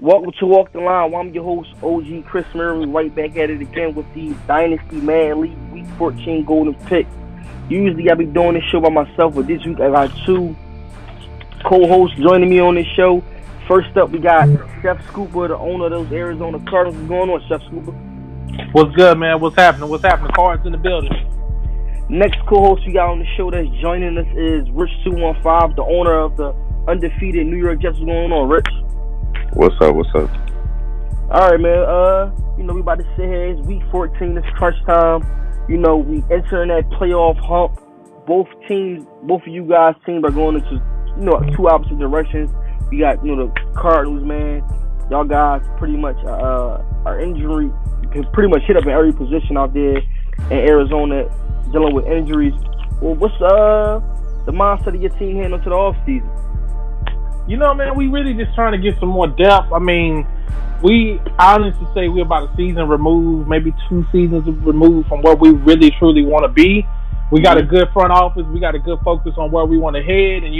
Welcome to Walk the Line. Well, I'm your host, OG Chris Murray, right back at it again with the Dynasty Madden League Week 14 Golden Pick. Usually I be doing this show by myself, but this week I got two co-hosts joining me on this show. First up, we got Chef Scooper, the owner of those Arizona Cardinals. What's going on, Chef Scooper? What's good, man? What's happening? Cards in the building. Next co-host we got on the show that's joining us is Rich215, the owner of the undefeated New York Jets. What's going on, Rich? What's up? All right, man. We about to sit here. It's week 14. It's crunch time. We entering that playoff hump. Both of you guys' teams are going into, two opposite directions. We got, the Cardinals, man. Y'all guys pretty much are injury. You can pretty much hit up in every position out there in Arizona dealing with injuries. Well, what's the mindset of your team heading into the offseason? Man, we really just trying to get some more depth. I mean, we honestly say we're about a season removed, maybe 2 seasons removed from where we really, truly want to be. We got a good front office. We got a good focus on where we want to head. And,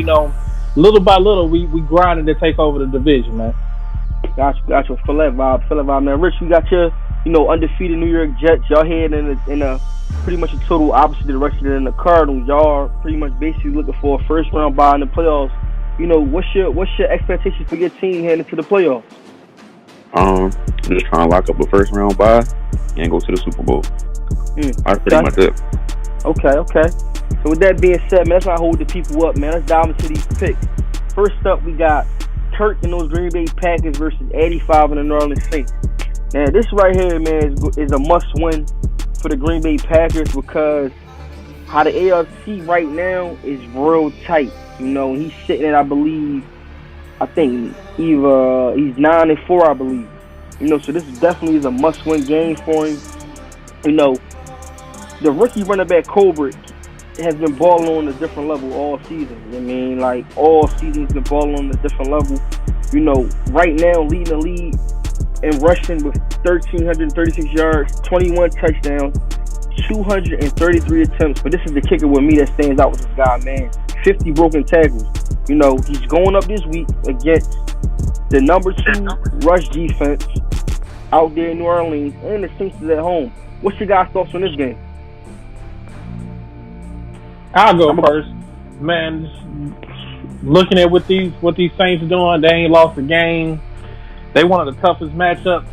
little by little, we grinding to take over the division, man. Gotcha. Feel that vibe, man. Rich, we got your, undefeated New York Jets. Y'all heading in a pretty much a total opposite direction than the Cardinals. Y'all are pretty much basically looking for a first-round bye in the playoffs. What's your expectations for your team heading into the playoffs? Just trying to lock up a first round bye and go to the Super Bowl. That's pretty much it. Okay. So with that being said, man, let's not hold the people up, man. Let's dive into these picks. First up, we got Kirk and those Green Bay Packers versus 85 and the New Orleans Saints. Now, this right here, man, is a must-win for the Green Bay Packers because how the AFC right now is real tight. He's sitting at, I think he's 9-4, I believe. So this definitely is a must-win game for him. The rookie running back Colbert has been balling on a different level all season. All season he's been balling on a different level. Right now leading the league in rushing with 1,336 yards, 21 touchdowns, 233 attempts. But this is the kicker with me that stands out with this guy, man. 50 broken tackles. He's going up this week against the number 2 rush defense out there in New Orleans, and the Saints is at home. What's your guys' thoughts on this game? I'll go first. Man, just looking at what these Saints are doing, they ain't lost a game. They one of the toughest matchups,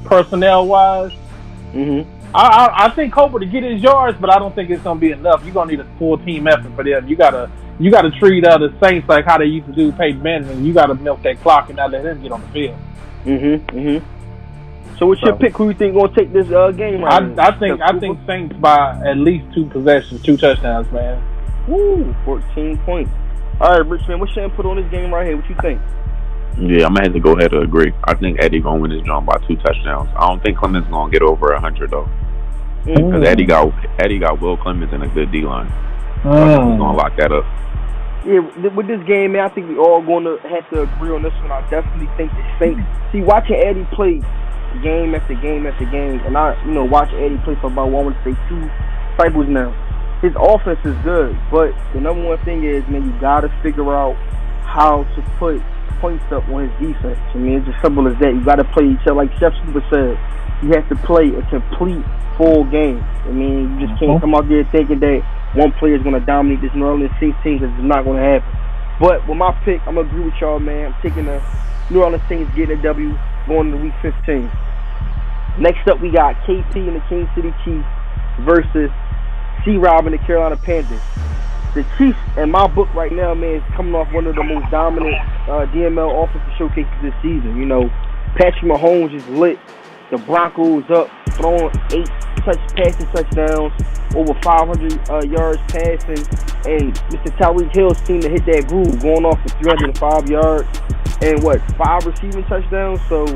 personnel-wise. Mm-hmm. I think Colbert to get his yards, but I don't think it's gonna be enough. You're gonna need a full team effort for them. You gotta treat the Saints like how they used to do Peyton Manning, and you gotta milk that clock and not let him get on the field. So what's your pick? Who you think gonna take this game? I think Saints by at least 2 possessions, 2 touchdowns, man. Woo, 14 points. All right, Rich, man, what's your input on this game right here? What you think? Yeah, I'm gonna have to go ahead and agree. I think Eddie gonna win this joint by 2 touchdowns. I don't think Clemens gonna get over 100 though, because Eddie got Will Clemens in a good D line. So I think he's gonna lock that up. Yeah, with this game, man, I think we all gonna have to agree on this one. I definitely think the Saints. See, watching Eddie play game after game after game, and I, watch Eddie play for about 2 cycles now. His offense is good, but the number one thing is, man, you gotta figure out how to put points up on his defense. It's as simple as that. You got to play each other. Like Chef Super said, you have to play a complete full game. You just can't come out there thinking that one player is going to dominate this New Orleans Saints team, because it's not going to happen. But with my pick, I'm going to agree with y'all, man. I'm taking the New Orleans Saints getting a W going into week 15. Next up, we got KP and the Kansas City Chiefs versus C-Rob and the Carolina Panthers. The Chiefs, in my book right now, man, is coming off one of the most dominant DML offensive showcases this season. Patrick Mahomes is lit. The Broncos up, throwing 8 passing touchdowns, over 500 yards passing, and Mr. Tyreek Hill seemed to hit that groove, going off for 305 yards and 5 receiving touchdowns. So,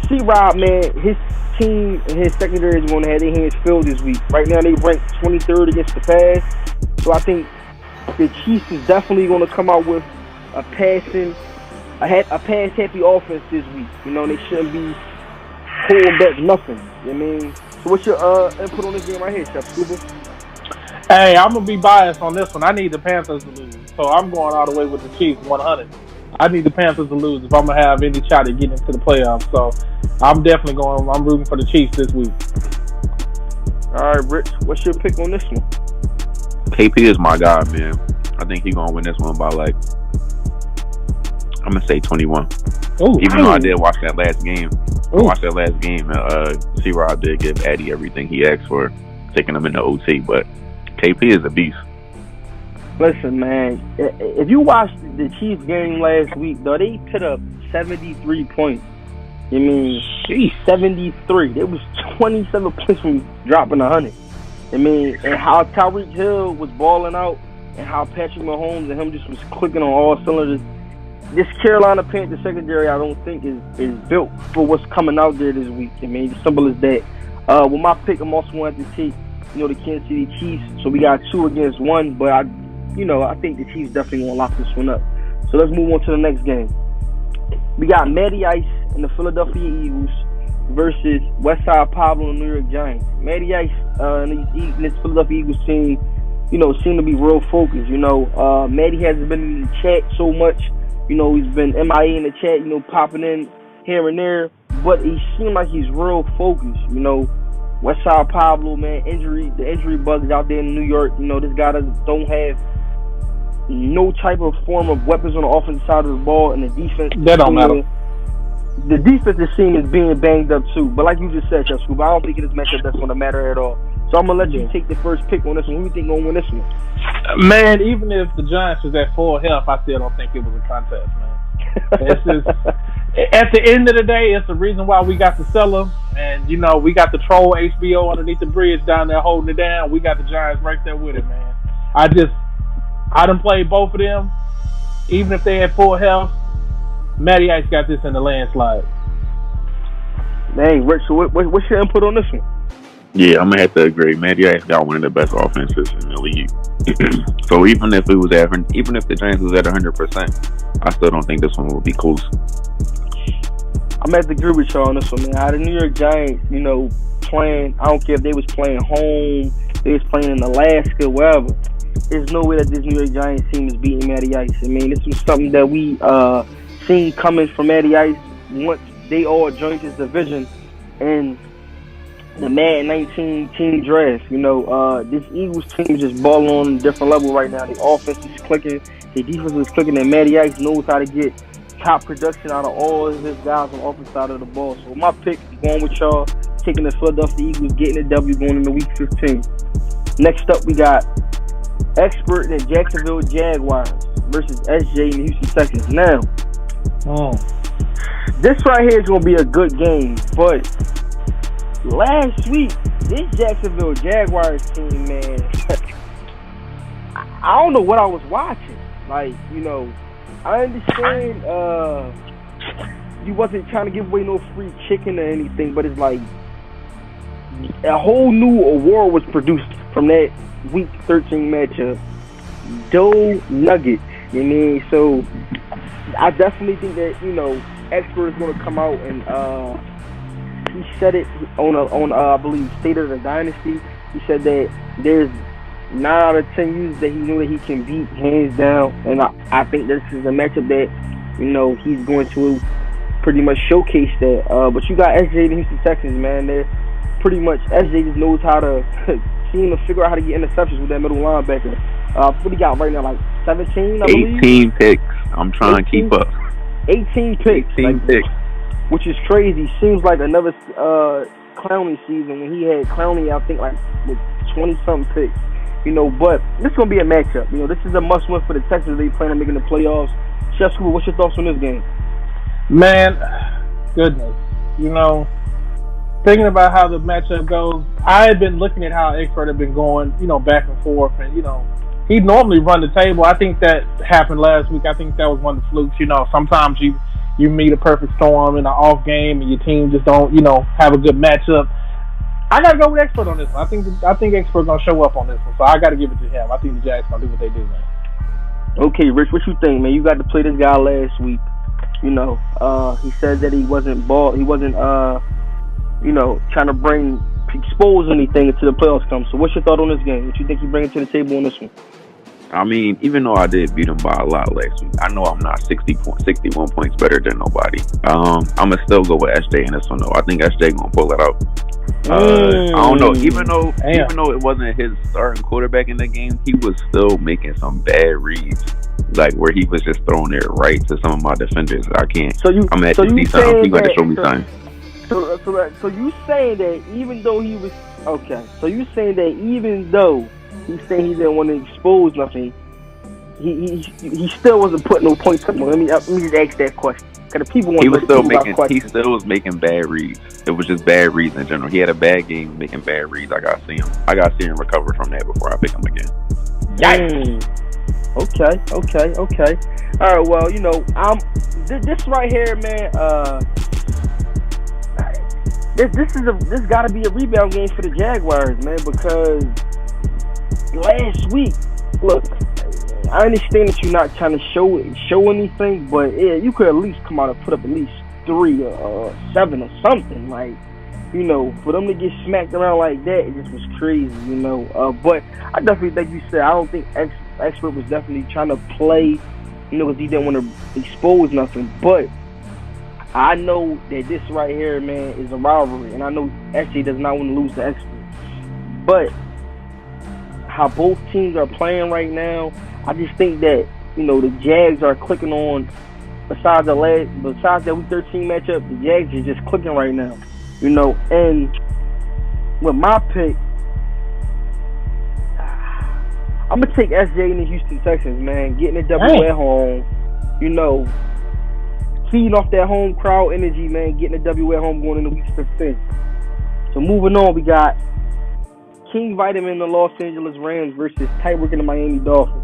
C-Rob, man, his team and his secondary is going to have their hands filled this week. Right now, they rank 23rd against the pass. So I think the Chiefs is definitely going to come out with a pass-happy offense this week. They shouldn't be pulling back nothing. So what's your input on this game right here, Chef Scuba? Hey, I'm going to be biased on this one. I need the Panthers to lose. So I'm going all the way with the Chiefs, 100. I need the Panthers to lose if I'm gonna have any shot at getting into the playoffs. So I'm definitely going. I'm rooting for the Chiefs this week. All right, Rich, what's your pick on this one? KP is my guy, man. I think he's gonna win this one by like, I'm gonna say 21. Ooh, even though I did watch that last game. C-Rob did give Eddie everything he asked for, taking him into OT, but KP is a beast. Listen, man, if you watched the Chiefs game last week, though, they put up 73 points. I mean, 73. It was 27 points from dropping 100. I mean, and how Tyreek Hill was balling out and how Patrick Mahomes and him just was clicking on all cylinders. This Carolina Panthers secondary, I don't think is built for what's coming out there this week. I mean, as simple as that. With my pick, I'm also going to take, the Kansas City Chiefs. So we got 2 against 1, but I think the Chiefs definitely going to lock this one up. So let's move on to the next game. We got Matty Ice and the Philadelphia Eagles versus Westside Pablo and the New York Giants. Matty Ice and this Philadelphia Eagles team, seem to be real focused. Matty hasn't been in the chat so much. He's been MIA in the chat, popping in here and there, but he seems like he's real focused. Westside Pablo, man, the injury bugs out there in New York. This guy don't have no type of form of weapons on the offensive side of the ball, and the defense. That don't matter. The defensive team is being banged up too. But like you just said, Chef Scoop, I don't think in this matchup that's going to matter at all. So I'm going to let you take the first pick on this one. Who do you think going to win this one? Man, even if the Giants was at full health, I still don't think it was a contest, man. It's just, at the end of the day, it's the reason why we got to sell them. And, we got the troll HBO underneath the bridge down there holding it down. We got the Giants right there with it, man. I done played both of them. Even if they had full health, Matty Ice got this in the landslide. Dang, Rich, so what's your input on this one? Yeah, I'm going to have to agree. Matty Ice got one of the best offenses in the league. So even if the Giants was at 100%, I still don't think this one will be close. I'm going to have to agree with y'all on this one, man. How the New York Giants, playing, I don't care if they was playing home, they was playing in Alaska, wherever. There's no way that this New York Giants team is beating Matty Ice. I mean, this was something that we seen coming from Matty Ice once they all joined this division and the Madden 19 team draft. This Eagles team is just balling on a different level right now. The offense is clicking, the defense is clicking, and Matty Ice knows how to get top production out of all of his guys on the offense side of the ball. So my pick, going with y'all, taking the Philadelphia Eagles, getting the W going into Week 15. Next up, we got Expert in the Jacksonville Jaguars versus SJ in the Houston Texans. Now, this right here is going to be a good game, but last week, this Jacksonville Jaguars team, man, I don't know what I was watching. Like, I understand you wasn't trying to give away no free chicken or anything, but it's like a whole new award was produced from that Week 13 matchup. Dough Nuggets. So I definitely think that, Expert is going to come out and he said it on I believe State of the Dynasty. He said that there's 9 out of 10 users that he knew that he can beat hands down, and I think this is a matchup that he's going to pretty much showcase that. But you got SJ and Houston Texans, man. They're pretty much SJ just knows how to seem to figure out how to get interceptions with that middle linebacker. What do you got right now? Like 17, I believe. 18 picks. I'm trying to keep up. 18 picks. 18 picks. Which is crazy. Seems like another Clowney season when he had Clowney, I think, like with 20-something picks. But this is going to be a matchup. This is a must-win for the Texans. They plan on making the playoffs. Chef Scuba, what's your thoughts on this game? Man, goodness. Thinking about how the matchup goes, I had been looking at how Expert had been going, back and forth. And, he'd normally run the table. I think that happened last week. I think that was one of the flukes. Sometimes you meet a perfect storm in an off game and your team just don't, have a good matchup. I got to go with Expert on this one. I think Expert's going to show up on this one, so I got to give it to him. I think the Jags going to do what they do, man. Okay, Rich, what you think, man? You got to play this guy last week. He said that he wasn't trying to expose anything until the playoffs come. So what's your thought on this game? What you think he brings to the table on this one? I mean, even though I did beat him by a lot last week, I know I'm not 61 points better than nobody. I'm gonna still go with SJ in this one though. I think SJ gonna pull it out. I don't know. Even though it wasn't his starting quarterback in the game, he was still making some bad reads, like where he was just throwing it right to some of my defenders. I can't. I'm at to see something. He got to show me something. So you saying that even though he was okay? So you saying that even though he said he didn't want to expose nothing, he still wasn't putting no points up. Let me just ask that question. Because the people want he still was making bad reads. It was just bad reads in general. He had a bad game making bad reads. I gotta see him recover from that before I pick him again. Okay. All right. Well, this right here, man. This got to be a rebound game for the Jaguars, man. Because last week, look, I understand that you're not trying to show anything, but yeah, you could at least come out and put up at least 3 or 7 or something, like, for them to get smacked around like that, it just was crazy, But I definitely think you said, I don't think Expert was definitely trying to play, because he didn't want to expose nothing. But I know that this right here, man, is a rivalry, and I know SJ does not want to lose to Expert. But how both teams are playing right now, I just think that, the Jags are clicking on, besides that Week 13 matchup, the Jags are just clicking right now, and with my pick, I'm going to take SJ in the Houston Texans, man, getting a W at home, feeding off that home crowd energy, man, getting a W at home going into Week 15. So moving on, we got King Vitamin and the Los Angeles Rams versus Tyreek and the Miami Dolphins.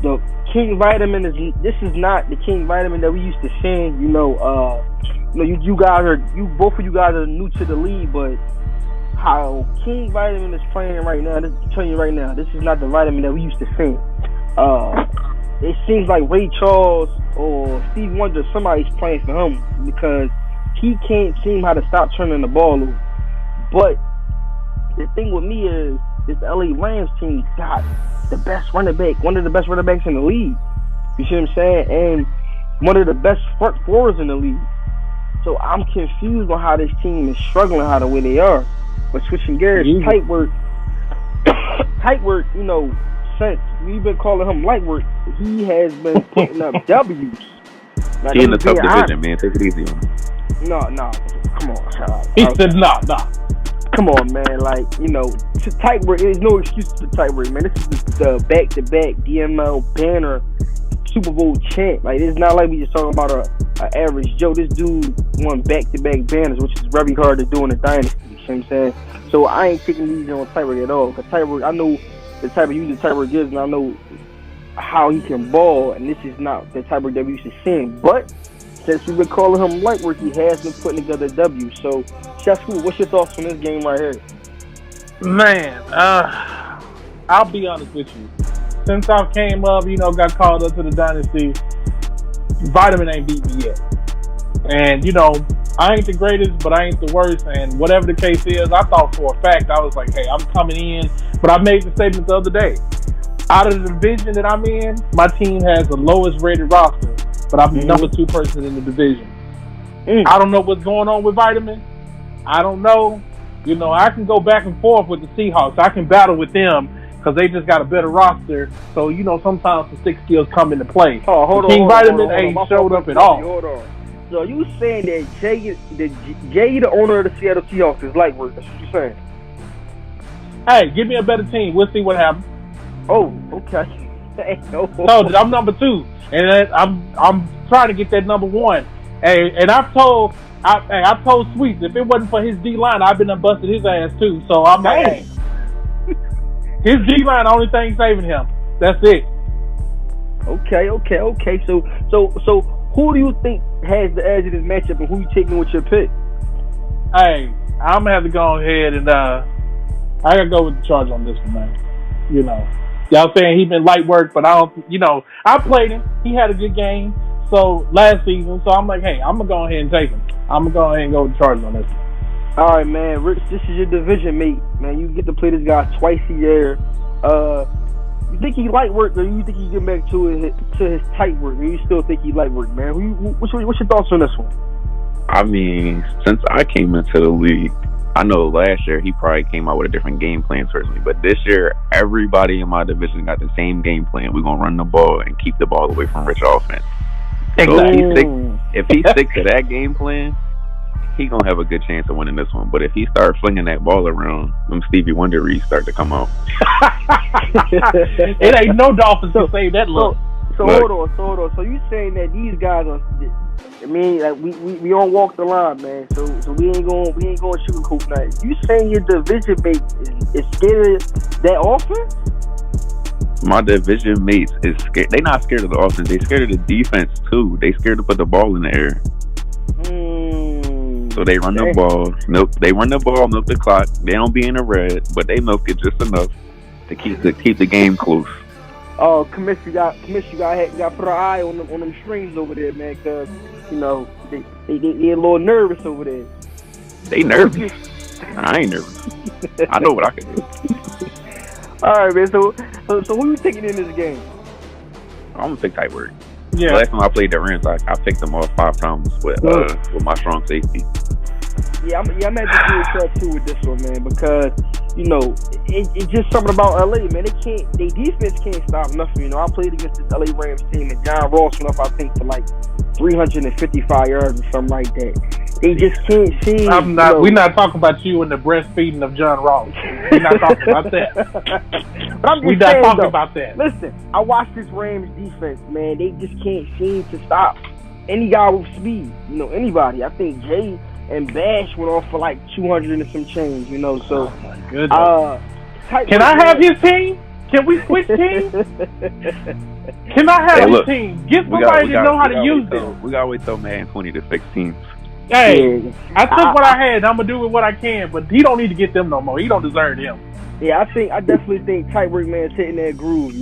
The King Vitamin this is not the King Vitamin that we used to sing. Both of you guys are new to the league, but how King Vitamin is playing right now, I'm telling you right now, this is not the Vitamin that we used to sing. It seems like Ray Charles or Steve Wonder, somebody's playing for him because he can't seem how to stop turning the ball over. But the thing with me is the LA Rams team got the best running back, one of the best running backs in the league. You see what I'm saying? And one of the best front fours in the league. So I'm confused on how this team is struggling how the way they are. But switching gears, tight work, since we've been calling him light work, he has been putting up W's. Now, he in the tough division, man. Take it easy on him. No. Come on. He said nah. Come on, man. Tight work, there's no excuse for tight work, man. This is the back-to-back DML banner Super Bowl champ. Like, it's not like we just talking about a average Joe. This dude won back-to-back banners, which is very hard to do in a dynasty. You know what I'm saying? So I ain't taking it easy on tight work at all. Because tight work, I know the type of user tight work is, and I know how he can ball, and this is not the type work that we used to see. But since we've been calling him light work, he has been putting together W. So, Chef Scoop, what's your thoughts on this game right here? Man, I'll be honest with you. Since I came up, got called up to the Dynasty, Vitamin ain't beat me yet. And, I ain't the greatest, but I ain't the worst. And whatever the case is, I thought for a fact, I was like, hey, I'm coming in. But I made the statement the other day. Out of the division that I'm in, my team has the lowest rated roster. But I'm the number 2 person in the division. I don't know what's going on with Vitamin. I don't know. I can go back and forth with the Seahawks. I can battle with them because they just got a better roster. So, sometimes the stick skills come into play. Oh, hold on. King Vitamin ain't showed up at all. Hold on. So you saying that Jay, the owner of the Seattle Seahawks, is light work? That's what you're saying? Hey, give me a better team. We'll see what happens. Oh, okay. So I'm number 2, and I'm trying to get that number 1. Hey, and I told Sweets if it wasn't for his D line, I've been busted his ass too. So I'm like, hey, his D line, the only thing saving him. That's it. Okay. So who do you think has the edge in this matchup, and who you taking with your pick? Hey, I'm gonna have to go ahead and I gotta go with the Charge on this one, man. Y'all saying he been light work, but I don't. I played him. He had a good game. So last season, so I'm like, hey, I'm gonna go ahead and take him. I'm gonna go ahead and go with the Chargers on this one. All right, man. Rich, this is your division mate, man. You get to play this guy twice a year. You think he light work, or you think he get back to his tight work, or you still think he light work, man? What's your thoughts on this one? I mean, since I came into the league, I know last year he probably came out with a different game plan personally, but this year everybody in my division got the same game plan. We're gonna run the ball and keep the ball away from Rich offense. Exactly. So if he sticks to that game plan, he gonna have a good chance of winning this one. But if he starts flinging that ball around, them Stevie Wonder reads start to come out. It ain't no Dolphins to save that look. So hold on. So you saying that these guys are? I mean, like we don't walk the line, man. So we ain't going sugarcoat nothing. You saying your division mate is scared of that offense? My division mates is scared. They not scared of the offense. They scared of the defense too. They scared to put the ball in the air. So they run the ball, milk the clock. They don't be in the red, but they milk it just enough to keep the game close. Oh, Commissioner, you got to put an eye on them strings over there, man, because they a little nervous over there. They nervous. I ain't nervous. I know what I can do. All right, man. So who you taking in this game? I'm gonna take tight work. Yeah. Last time I played the Rams, I picked them off 5 times with my strong safety. Yeah, I'm at the good stuff too with this one, man, because it's just something about LA, man. They defense can't stop nothing. I played against this LA Rams team, and John Ross went up, I think, for like 355 yards or something like that. They just can't see. We're not talking about you and the breastfeeding of John Ross. We're not talking about that. But we're not talking about that. Listen, I watched this Rams defense, man. They just can't seem to stop any guy with speed. Anybody. I think Jay and Bash went off for like 200 and some change. So. Oh my goodness. Can I have his team? Can we switch teams? Can I have his team? Get somebody to know how to use them. We gotta wait till Madden 20 to fix teams. Hey, I took what I had. I'm gonna do with what I can, but he don't need to get them no more. He don't deserve them. Yeah, I definitely think tight work, man, is hitting that groove.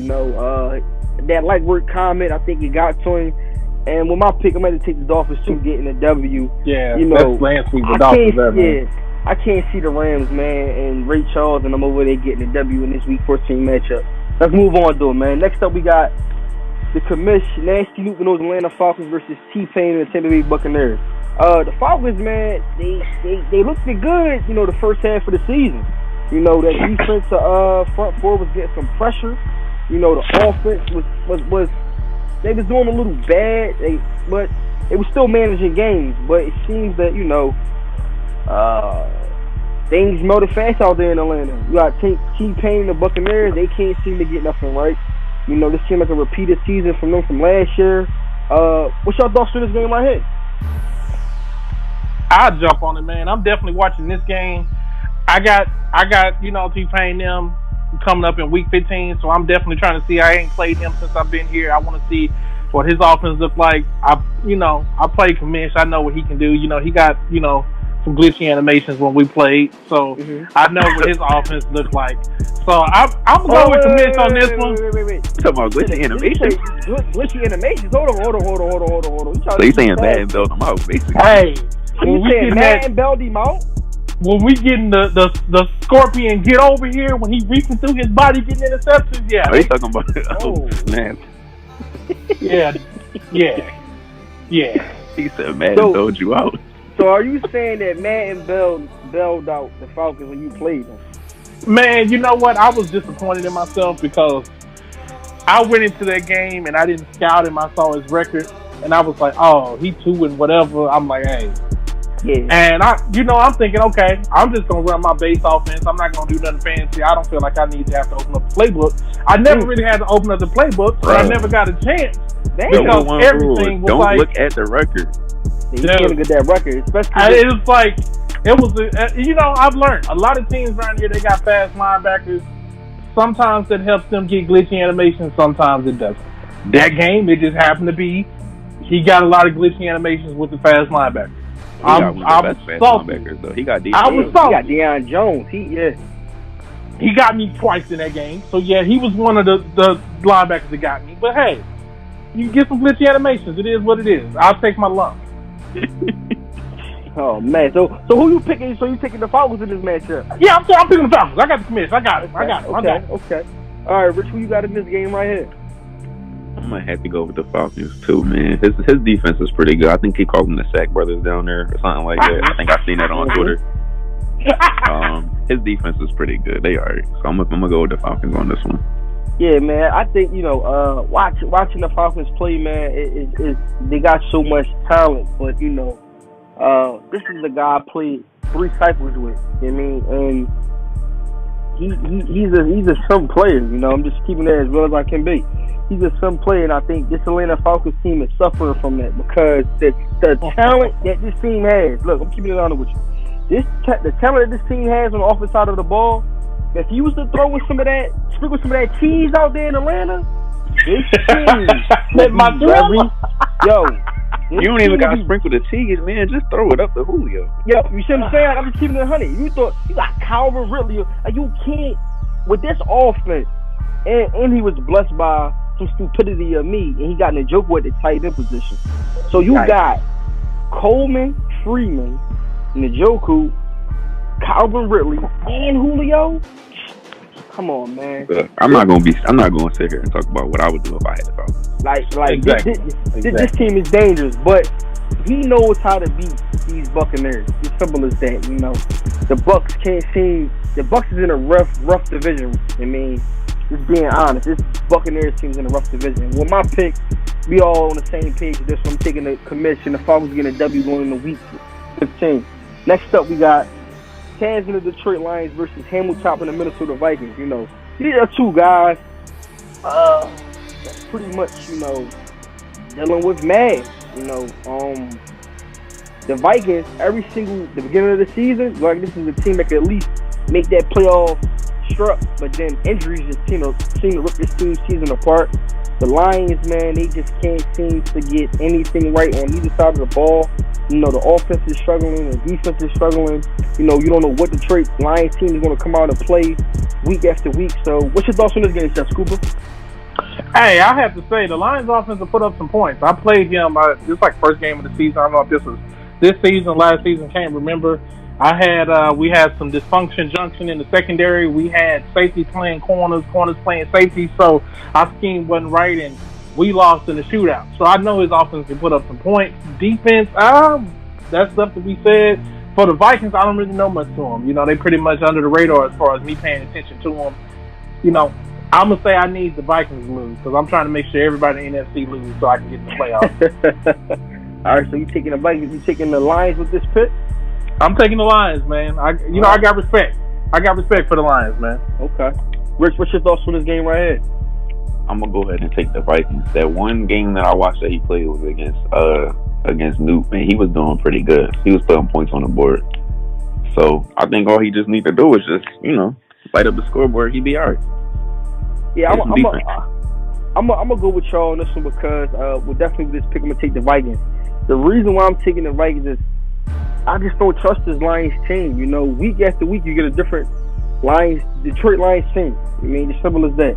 That light work comment, I think it got to him. And with my pick, I'm going to take the Dolphins too, getting a W. Yeah, that's last week. The Dolphins there, man. I can't see the Rams, man, and Ray Charles and I'm over there getting a W in this Week 14 matchup. Let's move on, though, man. Next up, we got the commission, Nasty Luke and those Atlanta Falcons versus T-Pain and the Tampa Bay Buccaneers. The Falcons, man, they looked good, the first half of the season. That defensive front four was getting some pressure. The offense was they was doing a little bad, but it was still managing games. But it seems that things melted fast out there in Atlanta. You got T-Pain and the Buccaneers. They can't seem to get nothing right. This seemed like a repeated season from them from last year. What's your thoughts on this game right here? I'll jump on it, man. I'm definitely watching this game. I got T-Pain them coming up in Week 15, so I'm definitely trying to see. I ain't played him since I've been here. I want to see what his offense looks like. I played Commish. I know what he can do. He got some glitchy animations when we played, so I know what his offense looks like. So I'm going with Commish on this one. Wait. You talking about glitchy animations? Glitchy animations? Hold on. So you saying Madden build them out, basically? Hey, when we saying Madden build him out? When we getting the Scorpion get over here, when he reaching through his body getting interceptions, yeah. Are you talking about? Man. Yeah. He said Madden build you out. So are you saying that Madden bailed out the Falcons when you played them? Man, you know what? I was disappointed in myself because I went into that game and I didn't scout him. I saw his record and I was like, oh, he 2 and whatever. I'm like, hey. Yeah. And I'm thinking, okay, I'm just gonna run my base offense. I'm not gonna do nothing fancy. I don't feel like I need to have to open up the playbook. I never really had to open up the playbook, so I never got a chance because everything was don't look at the record. You can't get that record, especially. It was like I've learned a lot of teams around here. They got fast linebackers. Sometimes that helps them get glitchy animations. Sometimes it doesn't. That game, it just happened to be he got a lot of glitchy animations with the fast linebackers. He got one of the best fast linebackers, though. He got Deion Jones. He got me twice in that game. So, yeah, he was one of the linebackers that got me. But, hey, you get some glitchy animations. It is what it is. I'll take my lump. Oh, man. So who you picking? So you taking the Falcons in this matchup? Yeah, I'm picking the Falcons. I got the commission. I got it. Okay. All right, Rich, who you got in this game right here? I'm gonna have to go with the Falcons too, man. His defense is pretty good. I think he called them the Sack Brothers down there or something like that. I think I've seen that on Twitter. His defense is pretty good. They are. So I'm gonna go with the Falcons on this one. Yeah, man. I think watching the Falcons play, man, they got so much talent. But this is the guy I played 3 cycles with. You know what I mean? And he's a some player. I'm just keeping it as real as I can be. He's a some player, and I think this Atlanta Falcons team is suffering from that because the talent that this team has. Look, I'm keeping it honest with you. The talent that this team has on the offensive side of the ball. If you was to sprinkle some of that cheese out there in Atlanta, this team you don't even got to sprinkle the cheese, man. Just throw it up to Julio. Yo, you see what I'm saying? I'm just keeping it honey. You thought you got Calvin Ridley. You can't with this offense, and he was blessed by some stupidity of me, and he got in a joke with the tight end position. So you got Coleman, Freeman, Njoku, Calvin Ridley, and Julio. Come on, man. I'm not gonna sit here and talk about what I would do if I had the Falcons. Exactly. This team is dangerous, but he knows how to beat these Buccaneers. It's simple as that. The Bucs can't seem. The Bucs is in a rough division. I mean, just being honest, this Buccaneers team's in a rough division. With my pick, we all on the same page with this. So I'm taking the commission. The Falcons getting a W going in week 15. Next up, we got Kansas and the Detroit Lions versus Hamilton and the Minnesota Vikings. These are 2 guys that's pretty much, dealing with mad. The Vikings, the beginning of the season, this is a team that could at least make that playoff struck, but then injuries just seem to rip this team's season apart. The Lions, man, they just can't seem to get anything right on either side of the ball. The offense is struggling, the defense is struggling. You don't know what Detroit Lions team is going to come out and play week after week. So, what's your thoughts on this game, Chef Scooper? Hey, I have to say, the Lions offense will put up some points. I played him, this is like first game of the season. I don't know if this was this season, last season, can't remember. We had some dysfunction junction in the secondary. We had safety playing corners playing safety. So our scheme wasn't right, and we lost in the shootout. So I know his offense can put up some points. Defense, that's stuff to be said. For the Vikings, I don't really know much to them. They pretty much under the radar as far as me paying attention to them. I'm going to say I need the Vikings to lose because I'm trying to make sure everybody in the NFC loses so I can get in the playoffs. All right, so you taking the Vikings, you taking the Lions with this pick? I'm taking the Lions, man. I got respect. I got respect for the Lions, man. Okay. Rich, what's your thoughts on this game right here? I'm gonna go ahead and take the Vikings. That one game that I watched that he played was against Newt, man. He was doing pretty good. He was putting points on the board. So I think all he just need to do is just, light up the scoreboard. He'd be all right. Yeah, I'm gonna go with y'all on this one because we'll definitely with this pick. I'm gonna take the Vikings. The reason why I'm taking the Vikings is I just don't trust this Lions team. Week after week you get a different Detroit Lions team. I mean, as simple as that.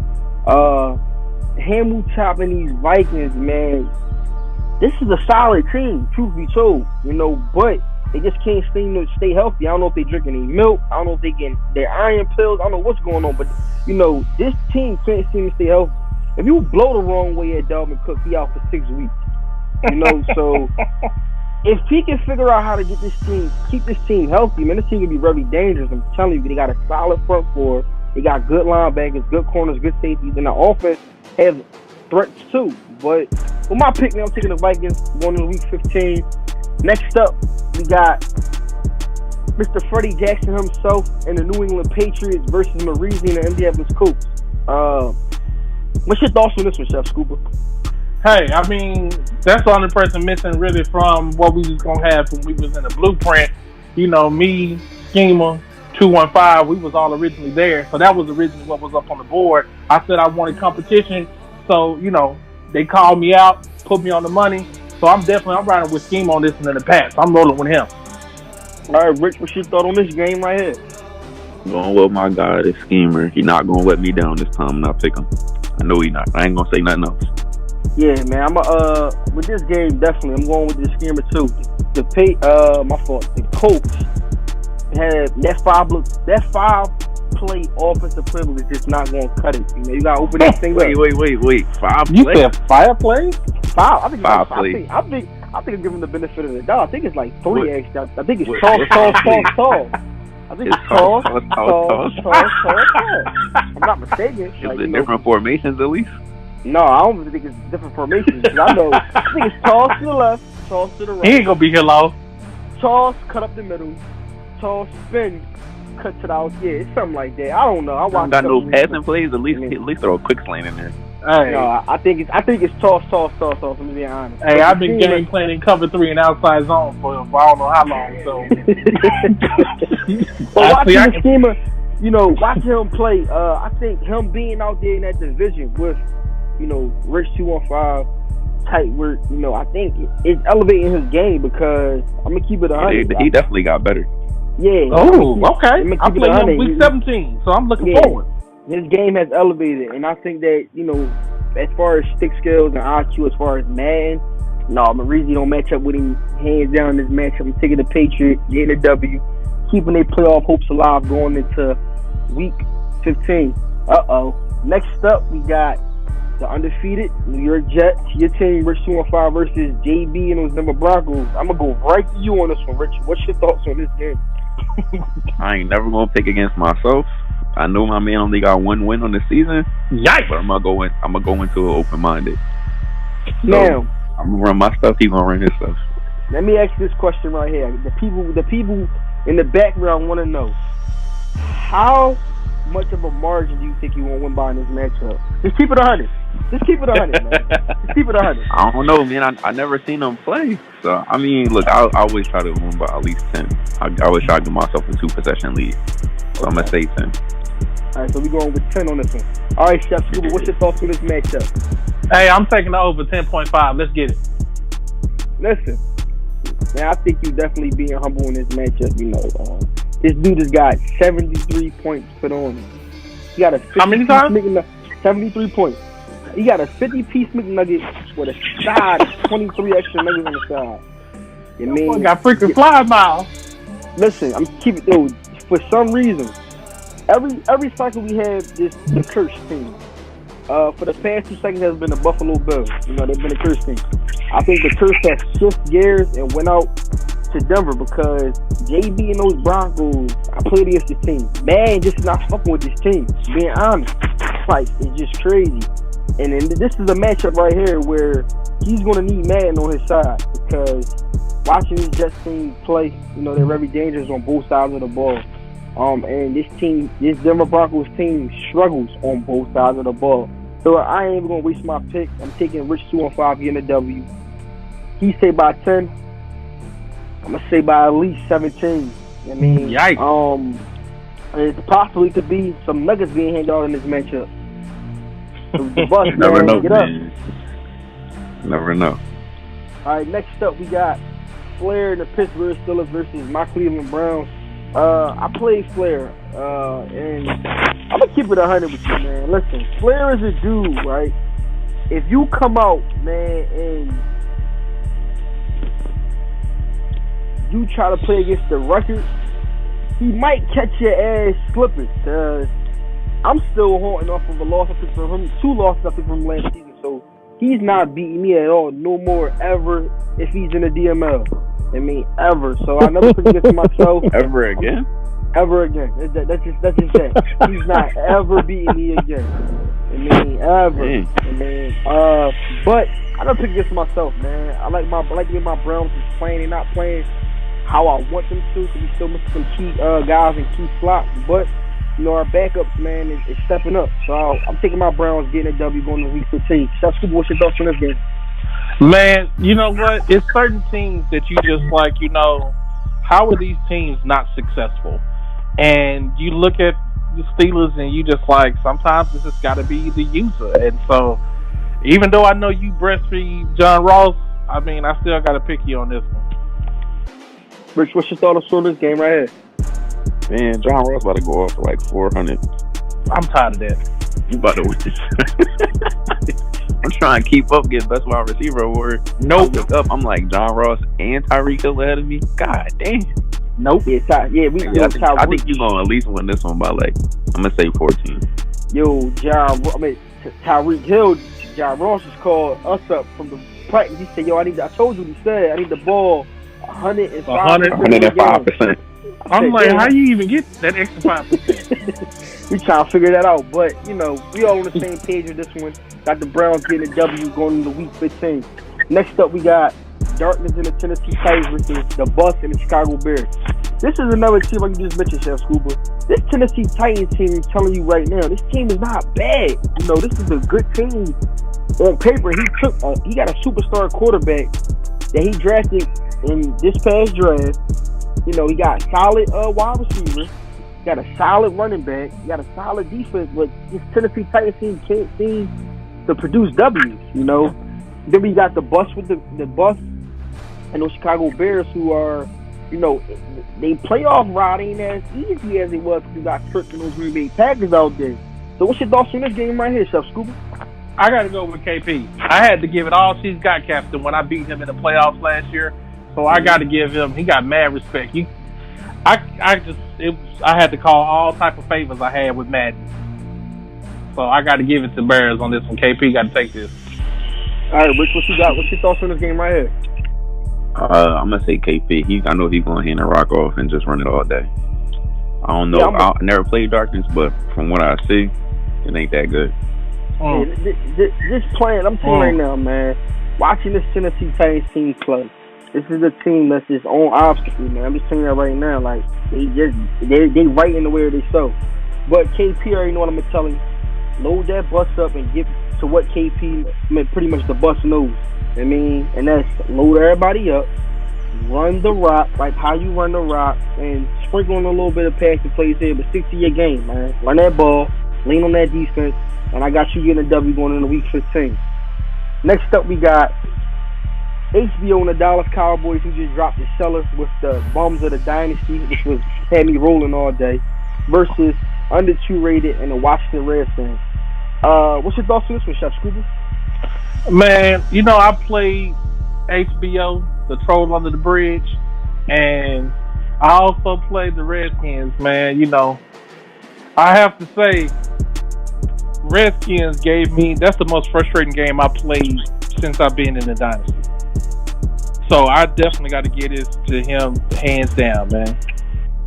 Hamilton chopping these Vikings, man. This is a solid team, truth be told. But they just can't stay healthy. I don't know if they drink any milk. I don't know if they get their iron pills. I don't know what's going on. But this team can't seem to stay healthy. If you blow the wrong way at Dalvin Cook, he out for 6 weeks. So if he can figure out how to keep this team healthy, man, this team can be very dangerous. I'm telling you, they got a solid front four. They got good linebackers, good corners, good safeties, and the offense has threats too. But with my pick now, I'm taking the Vikings going into week 15. Next up, we got Mr. Freddie Jackson himself and the New England Patriots versus Marizi and the Indianapolis Colts. What's your thoughts on this one, Chef Scooper? Hey, I mean, that's the only person missing really from what we was going to have when we was in the blueprint. Me, Schema, 215, we was all originally there. So that was originally what was up on the board. I said I wanted competition. So, they called me out, put me on the money. So I'm riding with Schema on this one in the past. I'm rolling with him. All right, Rich, what's your thought on this game right here? Going with my guy, this Schemer. He not going to let me down this time. I'm not picking him. I know he not. I ain't going to say nothing else. Yeah, man. With this game, definitely, I'm going with the Schemer too. The Colts had that five 5-play offensive playbook is just not going to cut it. You know, you got to open that thing up. Wait. 5 You plays? said 5 plays? 5. I think 5 plays. I think I'm giving the benefit of the doubt. I think it's like 3 extra. I think it's What? tall. I think it's tall. I'm not mistaken. Is it different formations at least? No, I don't think it's different formations. I know. I think it's toss to the left, toss to the right. He ain't gonna be here long. Toss, cut up the middle. Toss, spin, cut to the out. Yeah, it's something like that. I don't know. I watched. Got no passing plays. At least throw a quick slant in there. Hey. No, I think it's toss. Let me be honest. Hey, I've been game planning cover 3 and outside zone for I don't know how long. So, but watching the schema, you know, watching him play, I think him being out there in that division with, you know, Rich 215 tight work, you know, I think it's elevating his game because I'm gonna keep it 100. He definitely got better. Yeah. Oh, okay. I'm playing him week 17, so I'm looking forward. His game has elevated, and I think that, you know, as far as stick skills and IQ, as far as Madden, no, Marizi don't match up with him hands down in this matchup. I'm taking the Patriots, getting a W, keeping their playoff hopes alive going into week 15. Next up, we got the undefeated New York Jets. Your team, Rich 215 versus JB and those Denver Broncos. I'm going to go right to you on this one, Rich. What's your thoughts on this game? I ain't never going to pick against myself. I know my man only got 1 win on the season. Yikes! But I'm gonna go into it open-minded. So Now, I'm gonna run my stuff. He's gonna run his stuff. Let me ask this question right here. The people in the background want to know, how much of a margin do you think you won't win by in this matchup? Just keep it 100. Just keep it 100, man. Just keep it 100. I don't know, man. I never seen him play. So I mean, look, I always try to win by at least 10. I always try to give myself a 2-possession lead. So I'm gonna say 10. All right, so we're going with 10 on this one. All right, Chef Scuba, what's your thoughts on this matchup? Hey, I'm taking the over 10.5. Let's get it. Listen, man, I think you definitely being humble in this matchup. You know, this dude has got 73 points put on him. He got a 50 how many times? 73 points. He got a 50-piece McNugget with a side of 23 extra nuggets on the side. You mean? Got freaking fly miles. Listen, I'm keeping though. For some reason, every cycle we have the curse team. For the past 2 seconds has been the Buffalo Bills. You know, they've been a curse team. I think the curse has shifted gears and went out to Denver because JB and those Broncos, I played against this team. Man, just not fucking with this team. Being honest, it's just crazy. And then this is a matchup right here where he's going to need Madden on his side because watching this Jets team play, you know, they're very dangerous on both sides of the ball. And this Denver Broncos team struggles on both sides of the ball. So I ain't even going to waste my pick. I'm taking Rich 215 getting a W. He say by 10. I'm going to say by at least 17. I mean, yikes. It's possibly could be some nuggets being handed out in this matchup. So the bus, Never man, know, get up. man. Never know. All right, next up we got Flair and the Pittsburgh Steelers versus my Cleveland Browns. I played Flair, and I'm going to keep it 100 with you, man. Listen, Flair is a dude, right? If you come out, man, and you try to play against the record, he might catch your ass slipping. Cause I'm still haunting off of a loss I took from him, 2 losses I took from him last season. So he's not beating me at all, no more ever if he's in the DML. I mean, ever. So I never took this to myself. Ever again? Ever again. That's just that. He's not ever beating me again. I mean, ever. I mean, but I don't pick this for myself, man. I like the way my Browns is playing. They're not playing how I want them to. So we still missing some key guys in key slots, but you know, our backups, man, is stepping up. So I'm taking my Browns getting a W going to week 15. Chef Scuba, what's your thoughts on this game? Man, you know what? It's certain teams that you just like, you know, how are these teams not successful? And you look at the Steelers and you just like, sometimes it's just got to be the user. And so, even though I know you breastfeed John Ross, I mean, I still got to pick you on this one. Rich, what's your thoughts on this game right here? Man, John Ross about to go off for like 400. I'm tired of that. You about to win this. I'm trying to keep up, get best wide receiver award. Nope. I'm like John Ross and Tyreek Hill ahead of me. God damn. Nope. Yeah, I think you're going to at least win this one by, like, I'm going to say 14. Yo, Tyreek Hill, John Ross just called us up from the practice. He said, yo, I told you what he said. I need the ball 105%. 105%. I'm like, how you even get that extra 5%? We trying to figure that out. But, you know, we all on the same page with this one. Got the Browns getting a W going into week 15. Next up, we got Darkness and the Tennessee Titans versus the Bucs and the Chicago Bears. This is another team like you just mentioned, Chef Scuba. This Tennessee Titans team is telling you right now, this team is not bad. You know, this is a good team. On paper, he got a superstar quarterback that he drafted in this past draft. You know, he got solid wide receivers, got a solid running back, got a solid defense, but this Tennessee Titans team can't seem to produce W's, you know. Then we got the Bucs with the Bucs and those Chicago Bears who are, you know, they playoff route ain't as easy as it was because you got Kirk and those Green Bay Packers out there. So what's your thoughts on this game right here, Chef Scuba? I got to go with KP. I had to give it all she's got, Captain, when I beat him in the playoffs last year. So I got to give him. He got mad respect. I had to call all type of favors I had with Madden. So I got to give it to Bears on this one. KP got to take this. All right, Rich, what you got? What's your thoughts on this game right here? I'm gonna say KP. I know he's gonna hand the rock off and just run it all day. I don't know. I never played Darkness, but from what I see, it ain't that good. This plan, I'm telling you right now, man. Watching this Tennessee Titans team play, this is a team that's its own obstacle, man. I'm just telling you that right now. Like they right in the way they so. But KP already know what I'm gonna tell him. Load that bus up and get to what KP, pretty much the bus knows. I mean, and that's load everybody up, run the rock like how you run the rock, and sprinkle on a little bit of passing plays here, but stick to your game, man. Run that ball, lean on that defense, and I got you getting a W going into week 15. Next up, we got HBO and the Dallas Cowboys, who just dropped the seller with the bums of the Dynasty, which had me rolling all day, versus under 2 rated and the Washington Redskins. What's your thoughts on this one, Chef Scuba? Man, you know, I played HBO, The Troll Under the Bridge, and I also played the Redskins, man. You know, I have to say, Redskins that's the most frustrating game I played since I've been in the Dynasty. So I definitely got to give this to him hands down, man.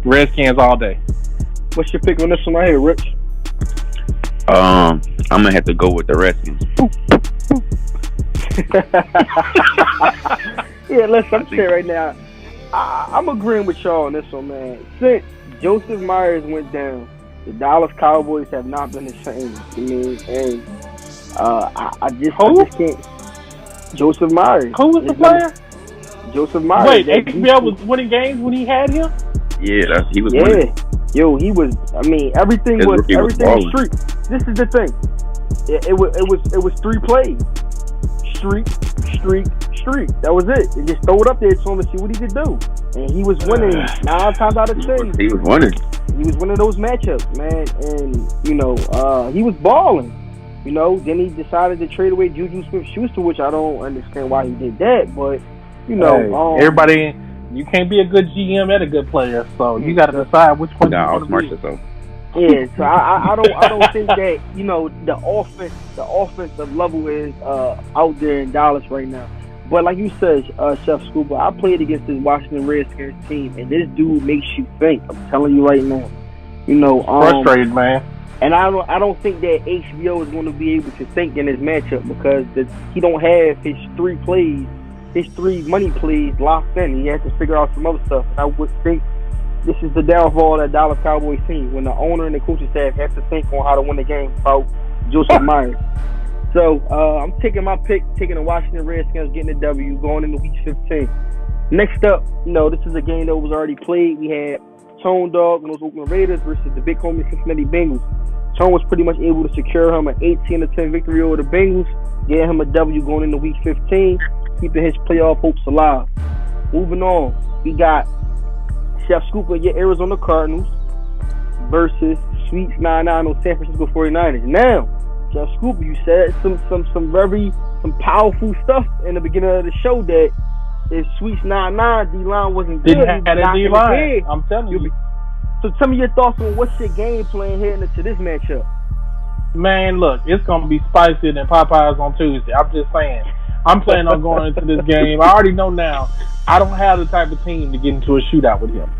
Redskins all day. What's your pick on this one right here, Rich? I'm going to have to go with the Redskins. Yeah, listen, I'm saying right now, I'm agreeing with y'all on this one, man. Since Joseph Myers went down, the Dallas Cowboys have not been the same. I mean, and I just can't. Joseph Myers. Who was the player? Joseph Myers. Wait, HBO was winning games when he had him? Yeah, he was winning. Yo, he was. I mean, everything was streak. This is the thing. It was 3 plays. Streak. That was it. They just throw it up there to him to see what he could do, and he was winning 9 times out of 10. He was winning. He was winning those matchups, man, and you know, he was balling. You know, then he decided to trade away Juju Smith-Schuster, which I don't understand why he did that, but you know, everybody. You can't be a good GM and a good player, so you got to decide which one you want to be. Yourself. Yeah, so I don't think that, you know, the offensive level is out there in Dallas right now. But like you said, Chef Scuba, I played against this Washington Redskins team, and this dude makes you think. I'm telling you right now. You know, frustrated, man. And I don't think that HBO is going to be able to think in this matchup because he don't have his 3 plays. His 3 money plays locked in. He has to figure out some other stuff. And I would think this is the downfall of that Dallas Cowboys team when the owner and the coaching staff have to think on how to win the game without Joseph Myers. So I'm taking my pick, taking the Washington Redskins, getting the W, going into week 15. Next up, you know, this is a game that was already played. We had Tone Dog and those Oakland Raiders versus the big homie Cincinnati Bengals. Tone was pretty much able to secure him an 18-10 victory over the Bengals, getting him a W going into week 15. Keeping his playoff hopes alive. Moving on, we got Chef Scuba, your Arizona Cardinals versus Sweets 99 on San Francisco 49ers. Now, Chef Scuba, you said some powerful stuff in the beginning of the show that if Sweet's 9-9 D-line wasn't good, didn't have that D-line. I'm telling you. So tell me your thoughts on what's your game plan heading into this matchup. Man, look, it's going to be spicier than Popeyes on Tuesday. I'm just saying. I'm planning on going into this game. I already know now I don't have the type of team to get into a shootout with him.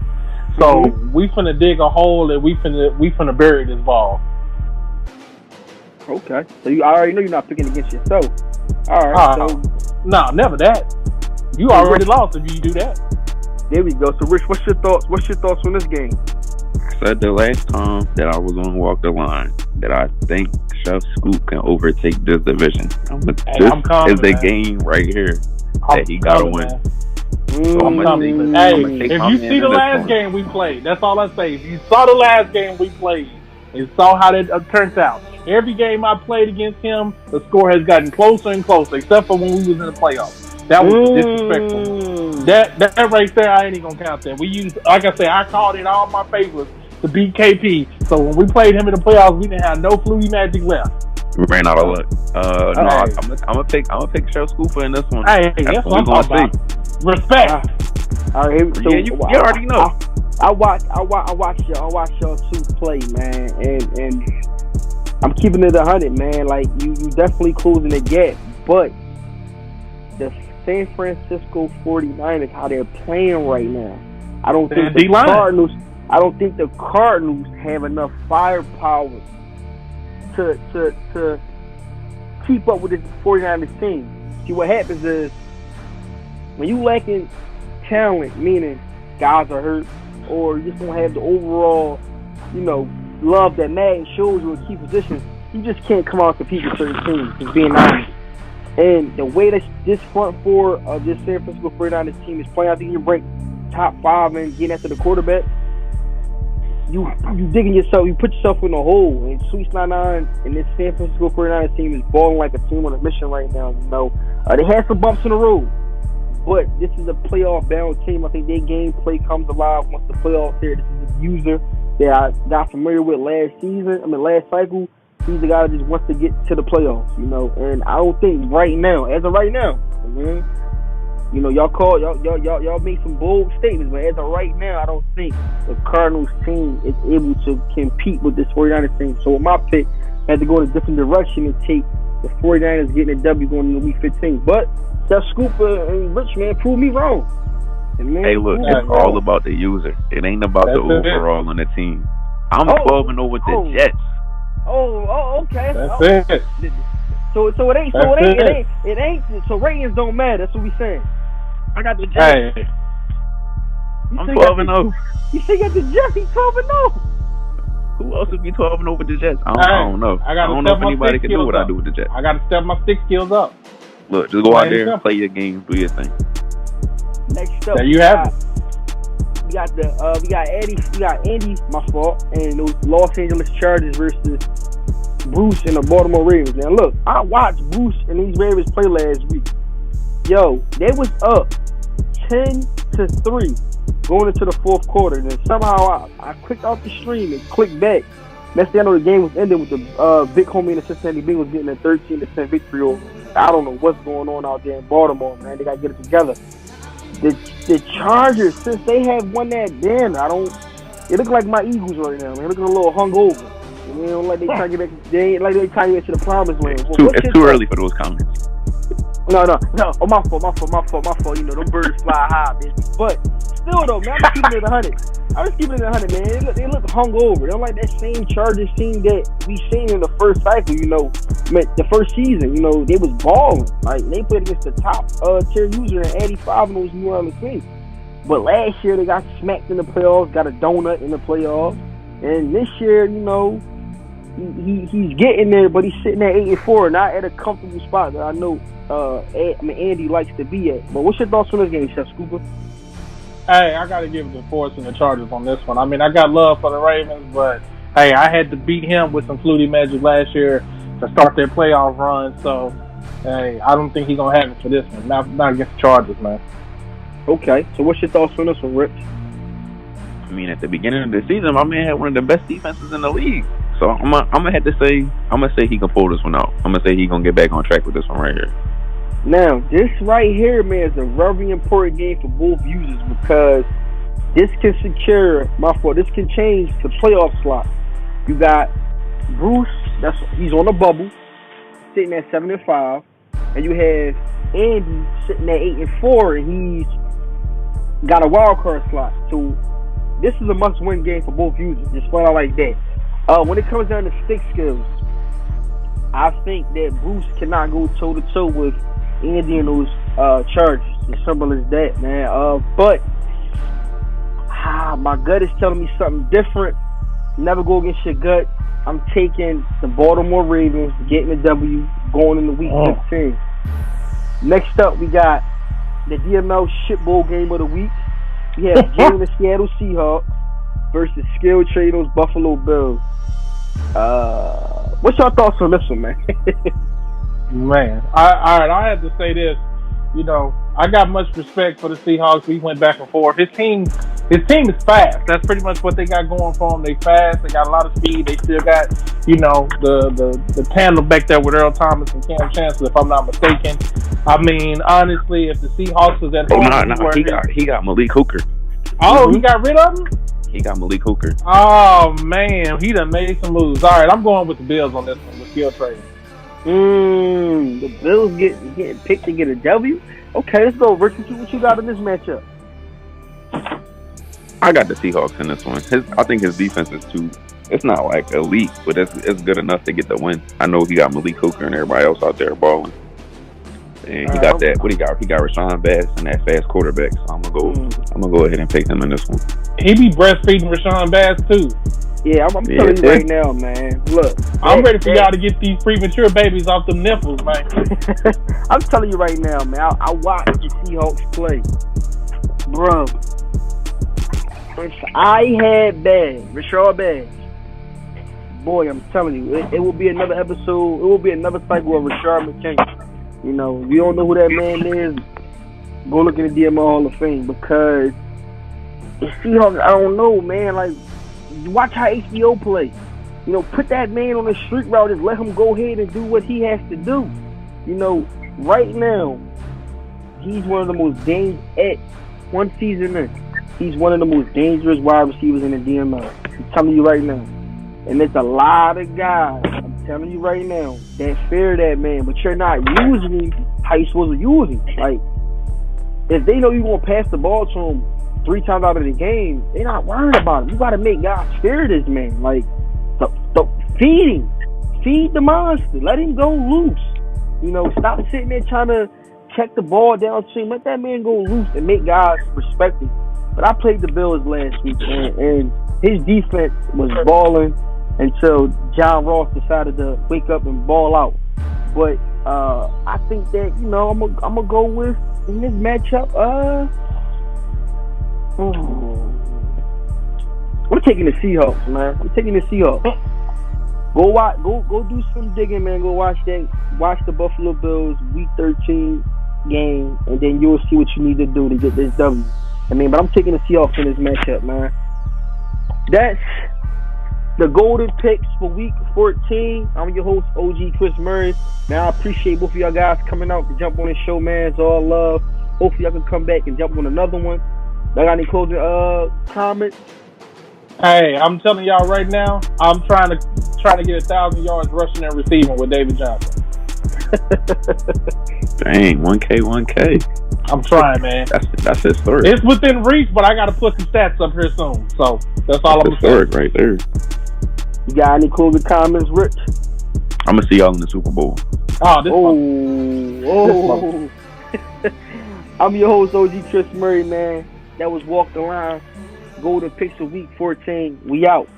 So we finna dig a hole and we finna bury this ball. Okay. So I already know you're not picking against yourself. All right. No, never that. You already lost if you do that. There we go. So Rich, what's your thoughts? What's your thoughts on this game? I said the last time that I was on Walk the Line that I think Chef Scoop can overtake this division. This is the game right here that he got to win. If you see the last game we played, that's all I say. If you saw the last game we played and saw how that turns out, every game I played against him, the score has gotten closer and closer, except for when we was in the playoffs. That was disrespectful. That right there, I ain't even gonna count that. We used, like I said, I called in all my favorites to beat KP. So when we played him in the playoffs, we didn't have no Flutie magic left. We ran out of luck. I'm gonna pick Chef Scooper in this one. Hey, that's what I'm talking about. Respect. All right, so you already know. I watch y'all two play, man, and I'm keeping it 100, man. Like you definitely closing the gap, but the San Francisco 49ers, how they're playing right now, I don't think the Cardinals have enough firepower to keep up with the 49ers team. See, what happens is when you lacking talent, meaning guys are hurt, or you just don't have the overall, love that Madden shows you in key positions, you just can't come out and compete with certain teams, just being honest. And the way that this front four of this San Francisco 49ers team is playing, I think you rank top 5 and getting after the quarterback. You digging yourself, you put yourself in a hole. And Sweet 99 and this San Francisco 49ers team is balling like a team on a mission right now. They had some bumps in the road, but this is a playoff bound team. I think their gameplay comes alive once the playoffs here. This is a user that I got familiar with last cycle. He's the guy that just wants to get to the playoffs, And I don't think as of right now, y'all make some bold statements, but as of right now, I don't think the Cardinals team is able to compete with this 49ers team. So with my pick, I had to go in a different direction and take the 49ers getting a W going into Week 15. But Chef Scooper and Rich, man, proved me wrong. Hey, look, it's all about the user. It ain't about the overall on the team. I'm 12-0 with the Jets. Okay. That's it. So it ain't. So ratings don't matter. That's what we saying. I got the Jets. Hey, I'm 12-0. You say you got the Jets? He's 12-0. Who else would be 12-0 with the Jets? I don't know. I don't know if anybody can do what I do with the Jets. I got to step my stick skills up. Look, just go out there and play your game, do your thing. Next up, there you have it. We got Andy, my fault, and those Los Angeles Chargers versus Bruce and the Baltimore Ravens. Now look, I watched Bruce and these Ravens play last week. Yo, they was up 10-3 going into the fourth quarter. And then somehow I clicked off the stream and clicked back. Next thing I know, the game was ending with the big homie and the Cincinnati Bengals getting a 13-10 victory over. I don't know what's going on out there in Baltimore, man. They got to get it together. The Chargers, since they have won that damn, they look like my Eagles right now, man. They looking a little hungover. Like they trying to get back. They ain't like they trying to get to the promised land. It's too early for those comments. No. Oh, my fault. Them birds fly high, baby. But still, though, man, I'm just keeping it 100. I'm just keeping it 100, man. They look hungover. They don't like that same Chargers team that we seen in the first cycle. The first season. They was balling. Like they played against the top tier user and 85 in those New Orleans teams. But last year they got smacked in the playoffs, got a donut in the playoffs, and this year, he's getting there, but he's sitting at 8-4, not at a comfortable spot that I know Andy likes to be at. But what's your thoughts on this game, Chef Scooper? Hey, I got to give it to Forrest and the Chargers on this one. I mean, I got love for the Ravens, but hey, I had to beat him with some Flutie magic last year to start their playoff run. So, hey, I don't think he's gonna have it for this one. Not against the Chargers, man. Okay, so what's your thoughts on this one, Rich? I mean, at the beginning of the season, my man had one of the best defenses in the league. So I'm gonna say he can pull this one out. I'm gonna say he gonna get back on track with this one right here. Now, this right here, man, is a very important game for both users because this can secure, this can change the playoff slot. You got Bruce, he's on the bubble, sitting at 7-5, and you have Andy sitting at 8-4, and he's got a wild card slot. So this is a must-win game for both users. Just flat out like that. When it comes down to stick skills, I think that Bruce cannot go toe-to-toe with Andy and those Chargers. As simple as that, man. But my gut is telling me something different. Never go against your gut. I'm taking the Baltimore Ravens, getting the W, going into week 15. Next up, we got the DML Shit Bowl game of the week. We have Jalen the Seattle Seahawks versus Skill Trader's Buffalo Bills. What's your thoughts on this one, man? Man, I have to say this. You know, I got much respect for the Seahawks. We went back and forth. His team is fast. That's pretty much what they got going for them. They fast. They got a lot of speed. They still got, you know, the tandem back there with Earl Thomas and Cam Chancellor, if I'm not mistaken. I mean, honestly, if the Seahawks was at home, he got Malik Hooker. Oh, he got rid of him? He got Malik Hooker. Oh man, he done made some moves. All right, I'm going with the Bills on this one with skill trading. The Bills getting picked to get a W? Okay, let's go. Richard, what you got in this matchup? I got the Seahawks in this one. I think his defense is it's not like elite, but it's good enough to get the win. I know he got Malik Hooker and everybody else out there balling. And he got that. What he got? He got Rashawn Bass and that fast quarterback. So I'm gonna go ahead and pick him in this one. He be breastfeeding Rashawn Bass too. Yeah, I'm telling you right now, man. Look, I'm ready for y'all to get these premature babies off them nipples, man. I'm telling you right now, man. I watched the Seahawks play, bro. I had Rashawn Bass. Boy, I'm telling you, it will be another episode. It will be another cycle of Rashard McKenzie. You know, if you don't know who that man is, go look in the DML Hall of Fame because the Seahawks, I don't know, man. Like, watch how HBO play. You know, put that man on the street route and let him go ahead and do what he has to do. You know, right now, he's one of the most dangerous, one season in, he's one of the most dangerous wide receivers in the DML. I'm telling you right now. And there's a lot of guys, I'm telling you right now, that fear that man, but you're not using him how you're supposed to use him. Like, if they know you're going to pass the ball to him 3 times out of the game, they're not worried about him. You got to make guys fear this man. Like, feed him. Feed the monster. Let him go loose. You know, stop sitting there trying to check the ball down to him. Let that man go loose and make guys respect him. But I played the Bills last week, and his defense was balling until John Ross decided to wake up and ball out. But I think that, you know, I'm gonna go with, in this matchup, I'm taking the Seahawks, man. I'm taking the Seahawks. Go do some digging, man. Go watch the Buffalo Bills Week 13 game, and then you'll see what you need to do to get this W. I mean, but I'm taking the Seahawks in this matchup, man. That's the golden picks for Week 14. I'm your host, OG Chris Murray. Man, I appreciate both of y'all guys coming out to jump on this show, man. It's all love. Hopefully y'all can come back and jump on another one. Y'all got any closing comments? Hey, I'm telling y'all right now, I'm trying to get 1,000 yards rushing and receiving with David Johnson. Dang, 1K. I'm trying, man. That's historic. It's within reach, but I got to put some stats up here soon. So that's all I'm historic right there. You got any closing comments, Rich? I'm gonna see y'all in the Super Bowl. I'm your host, OG Chris Murray, man. That was Walk the Line. Golden Picks of Week 14. We out.